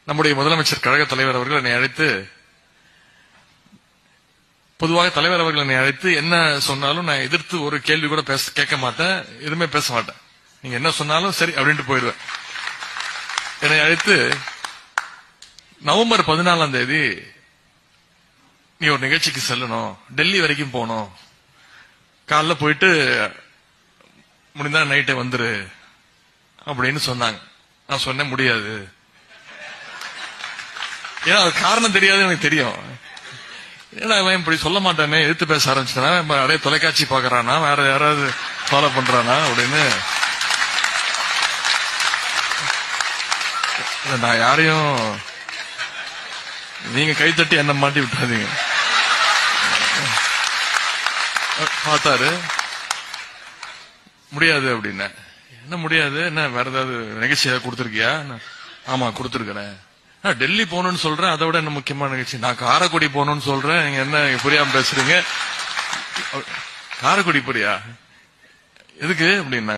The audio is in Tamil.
நம்முடைய முதலமைச்சர் கழக தலைவர் அவர்கள் என்னை அழைத்து, பொதுவாக தலைவர் அவர்கள் என்னை அழைத்து என்ன சொன்னாலும் நான் எதிர்த்து ஒரு கேள்வி கூட கேட்க மாட்டேன், எதுவுமே பேச மாட்டேன். நீங்க என்ன சொன்னாலும் சரி அப்படின்ட்டு போயிடுவேன். என்னை அழைத்து நவம்பர் 14 நீ ஒரு நிகழ்ச்சிக்கு செல்லணும், டெல்லி வரைக்கும் போகணும், காலைல போயிட்டு முடிந்தா நைட்டே வந்துரு அப்படின்னு சொன்னாங்க. நான் சொன்னேன் முடியாது. ஏன்னா அது காரணம் தெரியாது, எனக்கு தெரியும். ஏன்னா அவன் இப்படி சொல்ல மாட்டானே, எதிர்த்து பேச ஆரம்பிச்சானா, அப்படியே தொலைக்காட்சி பாக்குறானா, வேற யாராவது ஃபாலோ பண்றானா அப்படின்னு. நான் யாரையும் நீங்க கைத்தட்டி என்ன மாட்டி விட்டாதீங்க. பார்த்தாரு, முடியாது அப்படின்ன. என்ன முடியாது, என்ன வேற ஏதாவது நிகழ்ச்சி ஏதாவது கொடுத்துருக்கியா? ஆமா கொடுத்துருக்கிறேன். டெல்லி போகணும்னு சொல்றேன், அதை விட என்ன முக்கியமான நிகழ்ச்சி? நான் காரைக்குடி போகணும்னு சொல்றேன், நீங்க என்ன புரியாம பேசுறீங்க? காரைக்குடி புரியா எதுக்கு அப்படின்னா